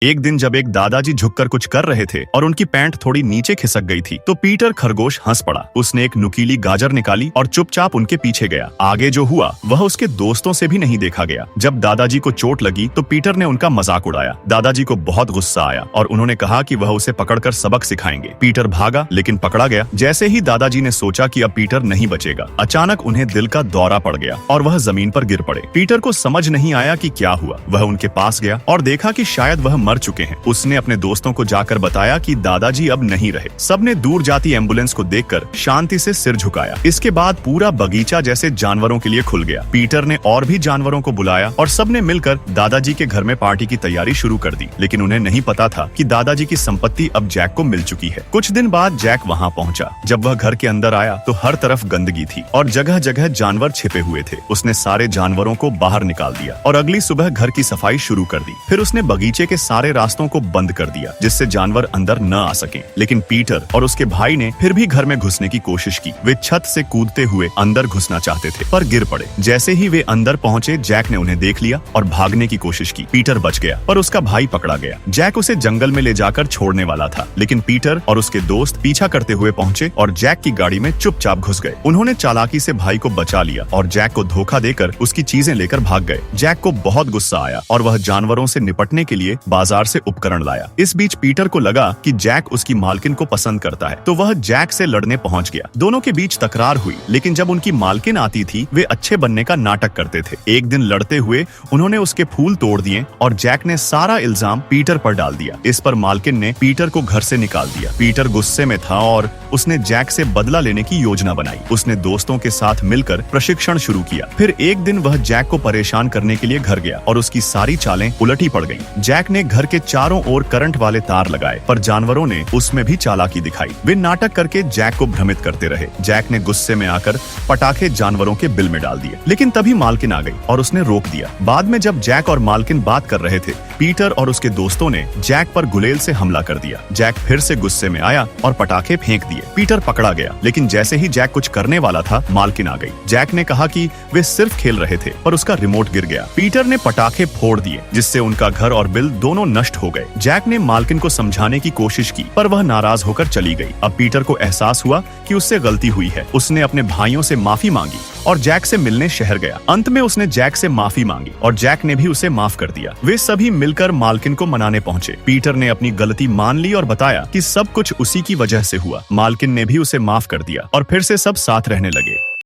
एक दिन जब एक दादाजी झुककर कुछ कर रहे थे और उनकी पैंट थोड़ी नीचे खिसक गई थी तो पीटर खरगोश हंस पड़ा। उसने एक नुकीली गाजर निकाली और चुपचाप उनके पीछे गया। आगे जो हुआ वह उसके दोस्तों से भी नहीं देखा गया। जब दादाजी को चोट लगी तो पीटर ने उनका मजाक उड़ाया। दादाजी को बहुत गुस्सा आया और उन्होंने कहा कि वह उसे पकड़कर सबक सिखाएंगे। पीटर भागा लेकिन पकड़ा गया। जैसे ही दादाजी ने सोचा कि अब पीटर नहीं बचेगा, अचानक उन्हें दिल का दौरा पड़ गया और वह जमीन पर गिर पड़े। पीटर को समझ नहीं आया कि क्या हुआ। वह उनके पास गया और देखा कि शायद वह मर चुके हैं। उसने अपने दोस्तों को जाकर बताया कि दादाजी अब नहीं रहे। सबने दूर जाती एम्बुलेंस को देखकर शांति से सिर झुकाया। इसके बाद पूरा बगीचा जैसे जानवरों के लिए खुल गया। पीटर ने और भी जानवरों को बुलाया और सबने मिलकर दादाजी के घर में पार्टी की तैयारी शुरू कर दी। लेकिन उन्हें नहीं पता था कि दादाजी की संपत्ति अब जैक को मिल चुकी है। कुछ दिन बाद जैक वहाँ पहुँचा। जब वह घर के अंदर आया तो हर तरफ गंदगी थी और जगह जगह जानवर छिपे हुए थे। उसने सारे जानवरों को बाहर निकाल दिया और अगली सुबह घर की सफाई शुरू कर दी। फिर उसने बगीचे के सारे रास्तों को बंद कर दिया जिससे जानवर अंदर न आ सकें। लेकिन पीटर और उसके भाई ने फिर भी घर में घुसने की कोशिश की। वे छत से कूदते हुए अंदर घुसना चाहते थे पर गिर पड़े। जैसे ही वे अंदर पहुंचे जैक ने उन्हें देख लिया और भागने की कोशिश की। पीटर बच गया पर उसका भाई पकड़ा गया। जैक उसे जंगल में ले जाकर छोड़ने वाला था लेकिन पीटर और उसके दोस्त पीछा करते हुए पहुंचे और जैक की गाड़ी में चुपचाप घुस गए। उन्होंने चालाकी से भाई को बचा लिया और जैक को धोखा देकर उसकी चीजें लेकर भाग गए। जैक को बहुत गुस्सा आया और वह जानवरों से निपटने के लिए बाजार से उपकरण लाया। इस बीच पीटर को लगा कि जैक उसकी मालकिन को पसंद करता है तो वह जैक से लड़ने पहुंच गया। दोनों के बीच तकरार हुई लेकिन जब उनकी मालकिन आती थी वे अच्छे बनने का नाटक करते थे। एक दिन लड़ते हुए उन्होंने उसके फूल तोड़ दिए और जैक ने सारा इल्जाम पीटर पर डाल दिया। इस पर मालकिन ने पीटर को घर से निकाल दिया। पीटर गुस्से में था और उसने जैक से बदला लेने की योजना बनाई। उसने दोस्तों के साथ मिलकर प्रशिक्षण शुरू किया। फिर एक दिन वह जैक को परेशान करने के लिए घर गया और उसकी सारी चालें उलटी पड़ गईं। जैक ने घर के चारों ओर करंट वाले तार लगाए पर जानवरों ने उसमें भी चालाकी दिखाई। वे नाटक करके जैक को भ्रमित करते रहे। जैक ने गुस्से में आकर पटाखे जानवरों के बिल में डाल दिए लेकिन तभी मालकिन आ गई और उसने रोक दिया। बाद में जब जैक और मालकिन बात कर रहे थे पीटर और उसके दोस्तों ने जैक पर गुलेल से हमला कर दिया। जैक फिर से गुस्से में आया और पटाखे फेंक दिए। पीटर पकड़ा गया लेकिन जैसे ही जैक कुछ करने वाला था मालकिन आ गई। जैक ने कहा कि वे सिर्फ खेल रहे थे पर उसका रिमोट गिर गया। पीटर ने पटाखे फोड़ दिए जिससे उनका घर और बिल दोनों नष्ट हो गए। जैक ने मालकिन को समझाने की कोशिश की पर वह नाराज होकर चली गई। अब पीटर को एहसास हुआ कि उससे गलती हुई है। उसने अपने भाइयों से माफी मांगी और जैक से मिलने शहर गया। अंत में उसने जैक से माफी मांगी और जैक ने भी उसे माफ कर दिया। वे सभी मिलकर मालकिन को मनाने पहुंचे। पीटर ने अपनी गलती मान ली और बताया कि सब कुछ उसी की वजह से हुआ। मालकिन ने भी उसे माफ कर दिया और फिर से सब साथ रहने लगे।